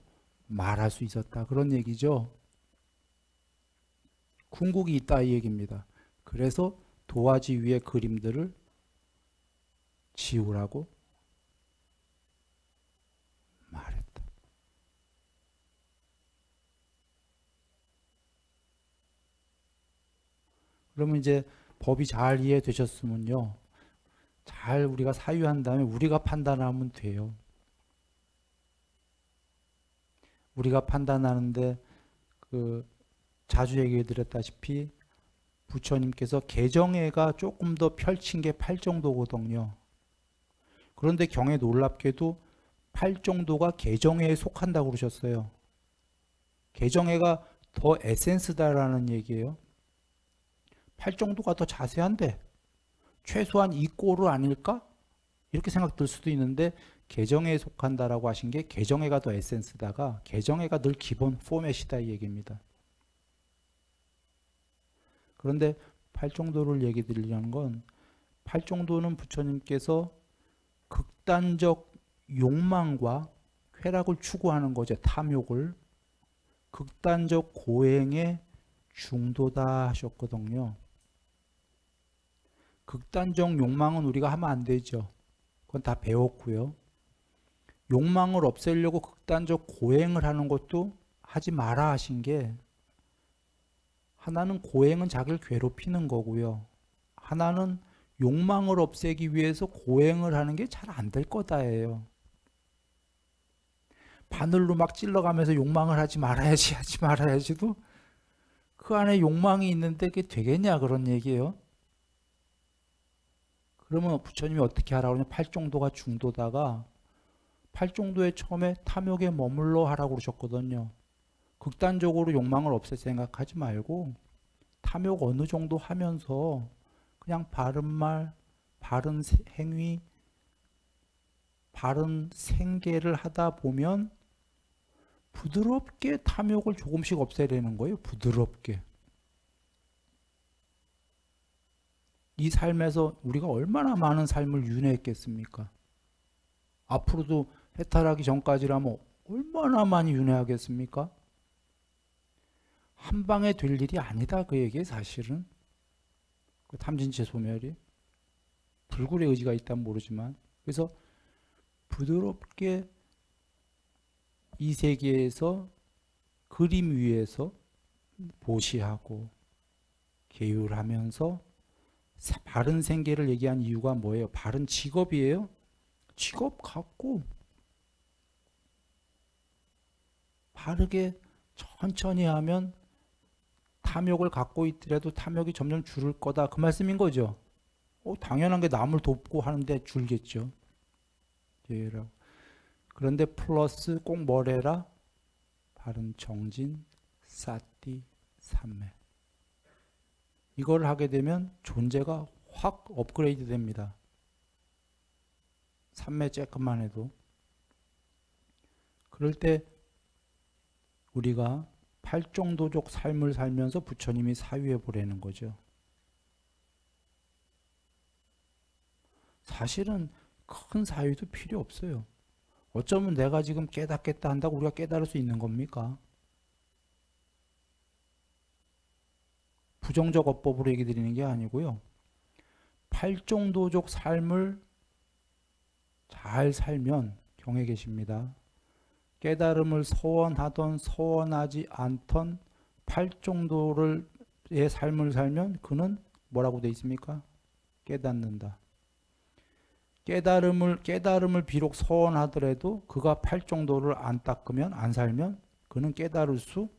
말할 수 있었다. 그런 얘기죠. 궁극이 있다 이 얘기입니다. 그래서 도화지 위의 그림들을 지우라고 말했다. 그러면 이제 법이 잘 이해되셨으면요. 잘 우리가 사유한 다음에 우리가 판단하면 돼요. 우리가 판단하는데 자주 얘기해 드렸다시피 부처님께서 개정회가 조금 더 펼친 게 8정도거든요. 그런데 경에 놀랍게도 8정도가 개정회에 속한다고 그러셨어요. 개정회가 더 에센스다라는 얘기예요. 8정도가 더 자세한데 최소한 이 꼴은 아닐까? 이렇게 생각 들 수도 있는데 개정회에 속한다라고 하신 게 개정회가 더 에센스다가 개정회가 늘 기본 포맷이다 이 얘기입니다. 그런데 8정도를 얘기 드리려는 건 8정도는 부처님께서 극단적 욕망과 쾌락을 추구하는 거죠. 탐욕을. 극단적 고행의 중도다 하셨거든요. 극단적 욕망은 우리가 하면 안 되죠. 그건 다 배웠고요. 욕망을 없애려고 극단적 고행을 하는 것도 하지 마라 하신 게 하나는 고행은 자기를 괴롭히는 거고요. 하나는 욕망을 없애기 위해서 고행을 하는 게 잘 안 될 거다예요. 바늘로 막 찔러가면서 욕망을 하지 말아야지도 그 안에 욕망이 있는데 그게 되겠냐 그런 얘기예요. 그러면 부처님이 어떻게 하라고 그러냐. 8정도가 중도다가 8정도에 처음에 탐욕에 머물러 하라고 그러셨거든요. 극단적으로 욕망을 없앨 생각하지 말고 탐욕 어느 정도 하면서 그냥 바른 말, 바른 행위, 바른 생계를 하다 보면 부드럽게 탐욕을 조금씩 없애려는 거예요. 부드럽게. 이 삶에서 우리가 얼마나 많은 삶을 윤회했겠습니까? 앞으로도 해탈하기 전까지라면 얼마나 많이 윤회하겠습니까? 한 방에 될 일이 아니다 그 얘기에 사실은. 그 탐진치 소멸이. 불굴의 의지가 있다면 모르지만. 그래서 부드럽게 이 세계에서 그림 위에서 보시하고 계율하면서 바른 생계를 얘기한 이유가 뭐예요? 바른 직업이에요. 직업 갖고 바르게 천천히 하면 탐욕을 갖고 있더라도 탐욕이 점점 줄을 거다. 그 말씀인 거죠. 당연한 게 남을 돕고 하는데 줄겠죠. 그런데 플러스 꼭 뭐래라? 바른 정진, 사띠, 삼매. 이걸 하게 되면 존재가 확 업그레이드 됩니다. 삼매 쬐끔만 해도. 그럴 때 우리가 팔종도족 삶을 살면서 부처님이 사유해 보라는 거죠. 사실은 큰 사유도 필요 없어요. 어쩌면 내가 지금 깨닫겠다 한다고 우리가 깨달을 수 있는 겁니까? 부정적 어법으로 얘기 드리는 게 아니고요. 팔종도족 삶을 잘 살면 경에 계십니다. 깨달음을 소원하던 소원하지 않던 팔종도의 삶을 살면 그는 뭐라고 돼 있습니까? 깨닫는다. 깨달음을 비록 소원하더라도 그가 팔종도를 안 닦으면 안 살면 그는 깨달을 수.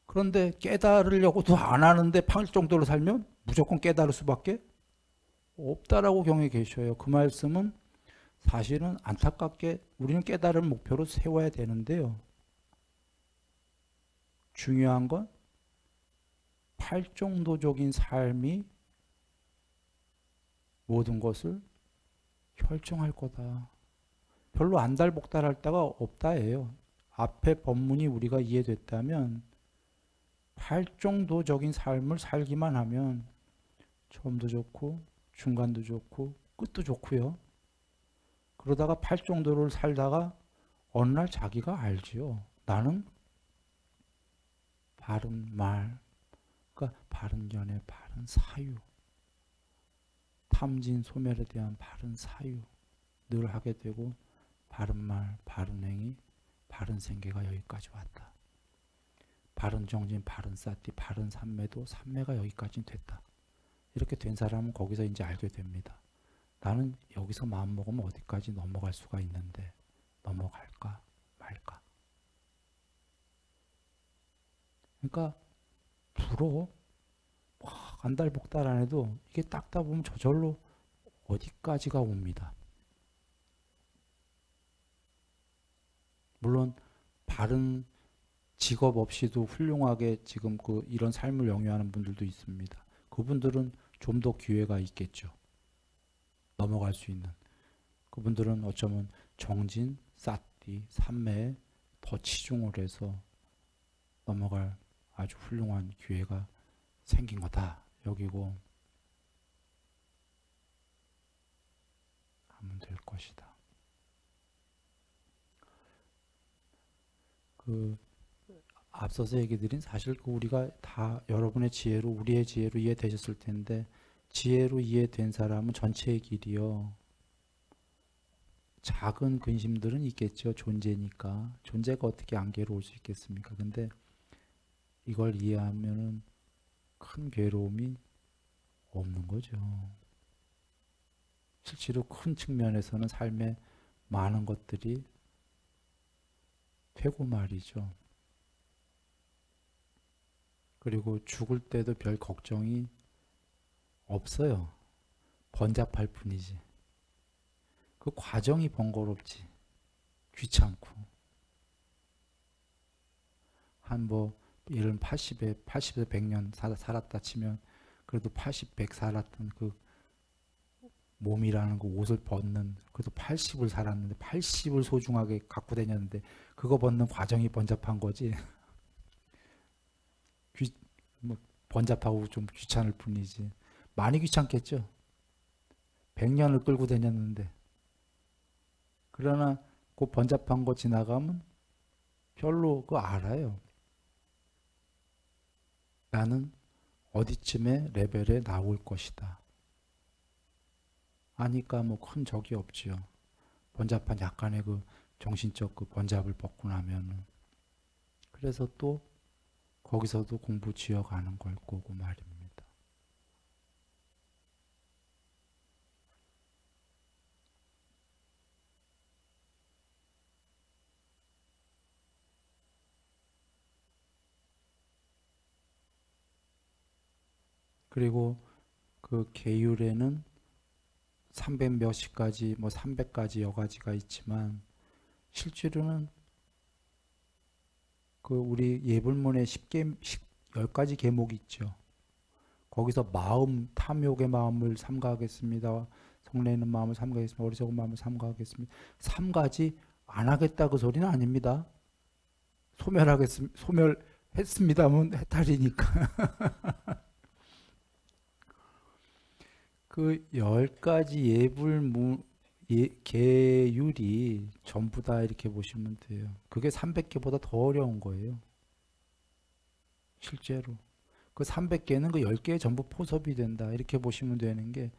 그런데 깨달으려고도 안 하는데 팔종도를 살면 무조건 깨달을 수밖에 없다라고 경에 계셔요. 그 말씀은 사실은 안타깝게 우리는 깨달을 목표로 세워야 되는데요. 중요한 건 팔종도적인 삶이 모든 것을 결정할 거다. 별로 안달복달할 데가 없다예요. 앞에 법문이 우리가 이해됐다면 팔종도적인 삶을 살기만 하면 처음도 좋고 중간도 좋고 끝도 좋고요. 그러다가 팔종도를 살다가 어느 날 자기가 알지요. 나는 바른 말, 그러니까 바른 연애, 바른 사유, 탐진 소멸에 대한 바른 사유 늘 하게 되고 바른 말, 바른 행위, 바른 생계가 여기까지 왔다. 바른 정진, 바른 사띠, 바른 삼매도 삼매가 여기까지 됐다. 이렇게 된 사람은 거기서 이제 알게 됩니다. 나는 여기서 마음먹으면 어디까지 넘어갈 수가 있는데 넘어갈까 말까. 그러니까 불어 안달복달 안 해도 이게 닦다 보면 저절로 어디까지가 옵니다. 물론 바른 직업 없이도 훌륭하게 지금 이런 삶을 영위하는 분들도 있습니다. 그분들은 좀 더 기회가 있겠죠. 넘어갈 수 있는. 그분들은 어쩌면 정진, 사띠, 삼매에 더 치중을 해서 넘어갈 아주 훌륭한 기회가 생긴 거다. 여기고 하면 될 것이다. 앞서서 얘기 드린 사실 우리가 다 여러분의 지혜로 우리의 지혜로 이해되셨을 텐데 지혜로 이해된 사람은 전체의 길이요. 작은 근심들은 있겠죠. 존재니까. 존재가 어떻게 안개로 올 수 있겠습니까? 근데 이걸 이해하면은 큰 괴로움이 없는 거죠. 실제로 큰 측면에서는 삶에 많은 것들이 되고 말이죠. 그리고 죽을 때도 별 걱정이 없어요. 번잡할 뿐이지. 그 과정이 번거롭지. 귀찮고. 예를 80에서 100년 살았다 치면 그래도 80, 100 살았던 그 몸이라는 그 옷을 벗는 그래도 80을 살았는데 80을 소중하게 갖고 다녔는데 그거 벗는 과정이 번잡한 거지. 번잡하고 좀 귀찮을 뿐이지. 많이 귀찮겠죠. 100년을 끌고 다녔는데. 그러나 그 번잡한 거 지나가면 별로 그거 알아요. 나는 어디쯤에 레벨에 나올 것이다. 아니까 뭐 큰 적이 없지요. 번잡한 약간의 그 정신적 그 번잡을 벗고 나면은. 그래서 또 거기서도 공부 지어가는 걸 거고 말입니다. 그리고 그 계율에는 300 몇십 가지, 뭐 300가지 여가지가 있지만 실제로는 그 우리 예불문에 10가지 계목이 있죠. 거기서 마음, 탐욕의 마음을 삼가하겠습니다. 성내는 마음을 삼가하겠습니다. 어리석은 마음을 삼가하겠습니다. 3가지 안 하겠다 그 소리는 아닙니다. 소멸했습니다면 해탈이니까. 그 10가지 계율이 전부 다 이렇게 보시면 돼요. 그게 300개보다 더 어려운 거예요. 실제로. 그 300개는 그 10개에 전부 포섭이 된다. 이렇게 보시면 되는 게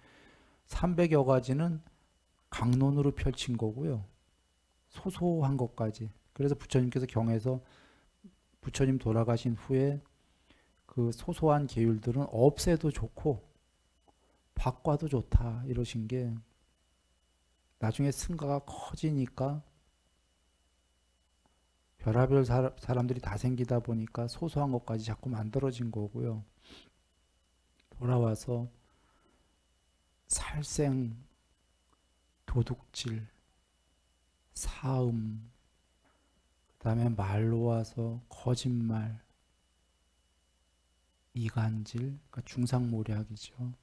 300여 가지는 강론으로 펼친 거고요. 소소한 것까지. 그래서 부처님께서 경에서 부처님 돌아가신 후에 그 소소한 계율들은 없애도 좋고 바꿔도 좋다 이러신 게 나중에 승가가 커지니까 별하별 사람들이 다 생기다 보니까 소소한 것까지 자꾸 만들어진 거고요. 돌아와서 살생, 도둑질, 사음, 그 다음에 말로 와서 거짓말, 이간질, 그러니까 중상모략이죠.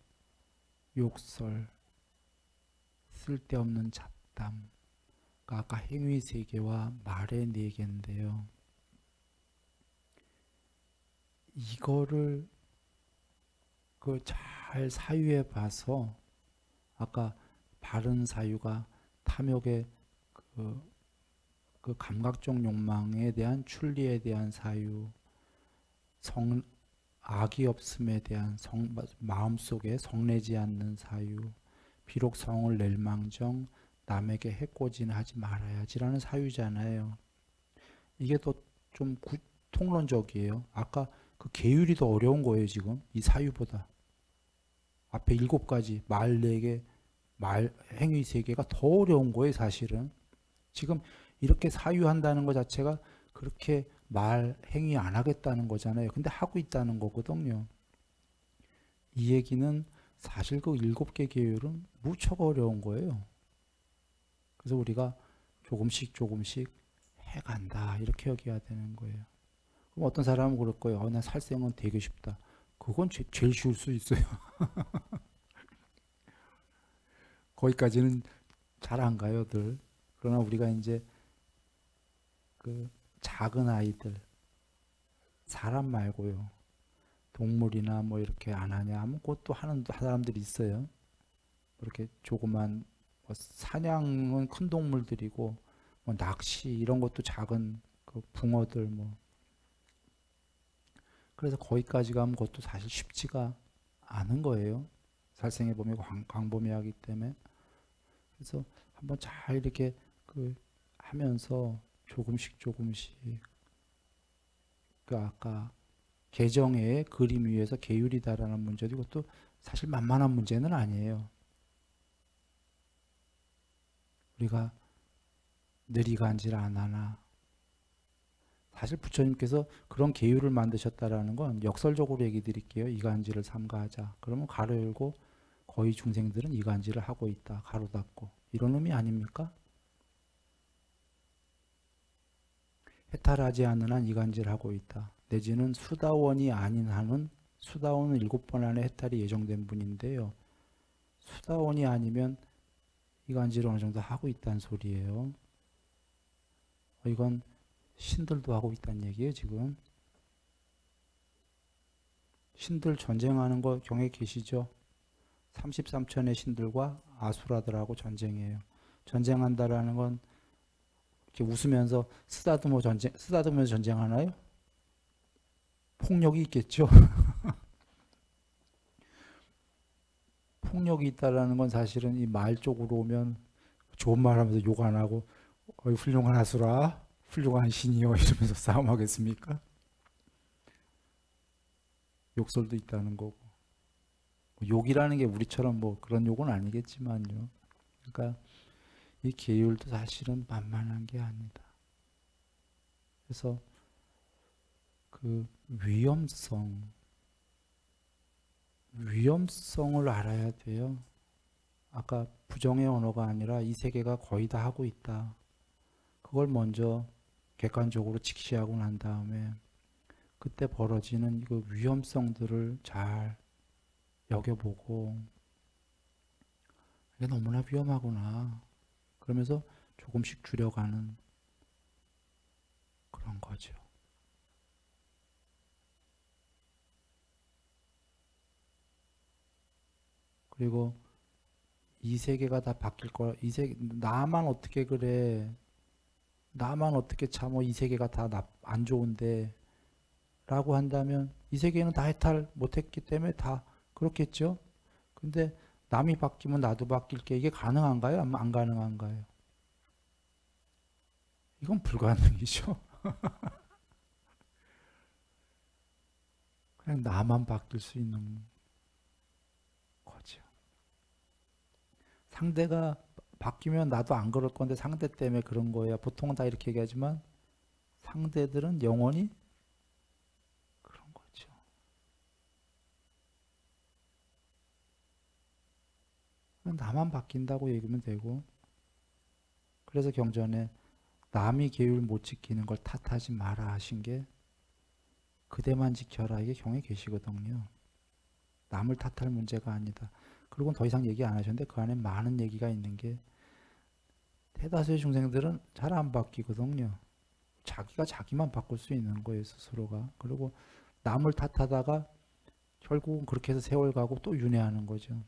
욕설, 쓸데없는 잡담, 그러니까 아까 행위 3개와 말의 4개인데요. 이거를 그 잘 사유해 봐서 아까 바른 사유가 탐욕의 그 감각적 욕망에 대한 출리에 대한 사유, 악이 없음에 대한 마음속에 성내지 않는 사유, 비록 성을 낼 망정 남에게 해코지는 하지 말아야지라는 사유잖아요. 이게 더 좀 통론적이에요. 아까 그 계율이 더 어려운 거예요, 지금. 이 사유보다. 앞에 7가지, 말 4개, 행위 3개가 더 어려운 거예요, 사실은. 지금 이렇게 사유한다는 것 자체가 그렇게 행위 안 하겠다는 거잖아요. 근데 하고 있다는 거거든요. 이 얘기는 사실 그 7개 계율은 무척 어려운 거예요. 그래서 우리가 조금씩 해간다 이렇게 여겨야 되는 거예요. 그럼 어떤 사람은 그럴 거예요. 나 살생은 되게 쉽다. 그건 제일 쉬울 수 있어요. 거기까지는 잘 안 가요, 늘. 그러나 우리가 이제 그 작은 아이들, 사람 말고요. 동물이나 뭐 이렇게 안 하냐 하면 그것도 하는 사람들이 있어요. 이렇게 조그만 뭐 사냥은 큰 동물들이고 뭐 낚시 이런 것도 작은 그 붕어들 뭐. 그래서 거기까지 가면 그것도 사실 쉽지가 않은 거예요. 살생의 범위 광범위하기 때문에. 그래서 한번 잘 이렇게 그 하면서 조금씩 그 아까 개정의 그림 위에서 계율이다라는 문제도 이것도 사실 만만한 문제는 아니에요. 우리가 느리간질 안 하나. 사실 부처님께서 그런 계율을 만드셨다라는 건 역설적으로 얘기 드릴게요. 이간질을 삼가하자. 그러면 가로 열고 거의 중생들은 이간질을 하고 있다. 가로 닫고. 이런 의미 아닙니까? 해탈하지 않는 한 이간질하고 있다. 내지는 수다원이 아닌 한은 수다원은 7번 안에 해탈이 예정된 분인데요. 수다원이 아니면 이간질을 어느 정도 하고 있다는 소리예요. 이건 신들도 하고 있다는 얘기예요, 지금. 신들 전쟁하는 거 경에 계시죠? 33천의 신들과 아수라들하고 전쟁해요. 전쟁한다라는 건 이렇게 웃으면서 쓰다듬으면서 전쟁하나요? 폭력이 있겠죠. 폭력이 있다라는 건 사실은 이 말 쪽으로 오면 좋은 말 하면서 욕 안 하고 훌륭한 아수라, 훌륭한 신이요 이러면서 싸움하겠습니까? 욕설도 있다는 거고. 욕이라는 게 우리처럼 뭐 그런 욕은 아니겠지만요. 그러니까 이 계율도 사실은 만만한 게 아니다. 그래서 그 위험성, 위험성을 알아야 돼요. 아까 부정의 언어가 아니라 이 세계가 거의 다 하고 있다. 그걸 먼저 객관적으로 직시하고 난 다음에 그때 벌어지는 그 위험성들을 잘 여겨보고 이게 너무나 위험하구나. 그러면서 조금씩 줄여가는 그런 거죠. 그리고 이 세계가 다 바뀔 거야. 이 세계, 나만 어떻게 그래. 나만 어떻게 참어. 이 세계가 다 안 좋은데. 라고 한다면 이 세계는 다 해탈 못했기 때문에 다 그렇겠죠. 근데 남이 바뀌면 나도 바뀔게. 이게 가능한가요? 안 가능한가요? 이건 불가능이죠. 그냥 나만 바뀔 수 있는 거죠. 상대가 바뀌면 나도 안 그럴 건데 상대 때문에 그런 거야. 보통은 다 이렇게 얘기하지만 상대들은 영원히 그런 거죠. 나만 바뀐다고 얘기하면 되고. 그래서 경전에 남이 계율 못 지키는 걸 탓하지 마라 하신 게 그대만 지켜라 이게 경에 계시거든요. 남을 탓할 문제가 아니다. 그리고 더 이상 얘기 안 하셨는데 그 안에 많은 얘기가 있는 게 대다수의 중생들은 잘 안 바뀌거든요. 자기가 자기만 바꿀 수 있는 거예요, 스스로가. 그리고 남을 탓하다가 결국은 그렇게 해서 세월 가고 또 윤회하는 거죠.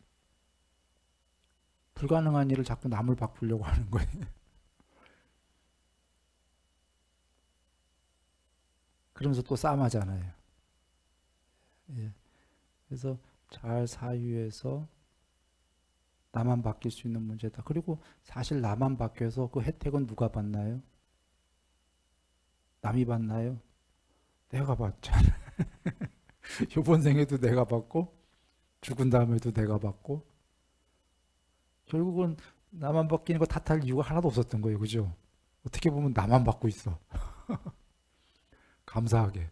불가능한 일을 자꾸 남을 바꾸려고 하는 거예요. 그러면서 또 싸움하잖아요. 예. 그래서 잘 사유해서 나만 바뀔 수 있는 문제다. 그리고 사실 나만 바뀌어서 그 혜택은 누가 받나요? 남이 받나요? 내가 받잖아. 이번 생에도 내가 받고 죽은 다음에도 내가 받고 결국은 나만 바뀌는 거 탓할 이유가 하나도 없었던 거예요. 그죠? 어떻게 보면 나만 받고 있어. 감사하게.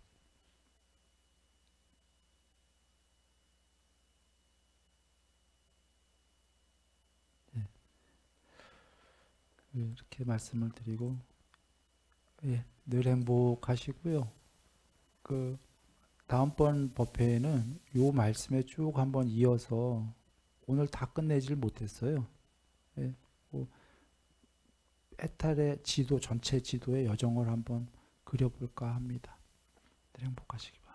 예, 이렇게 말씀을 드리고 예, 늘 행복하시고요. 그 다음번 법회에는 요 말씀에 쭉 한번 이어서 오늘 다 끝내질 못했어요. 예, 그 해탈의 지도 전체 지도의 여정을 한번 그려볼까 합니다. 늘 행복하시기 바랍니다.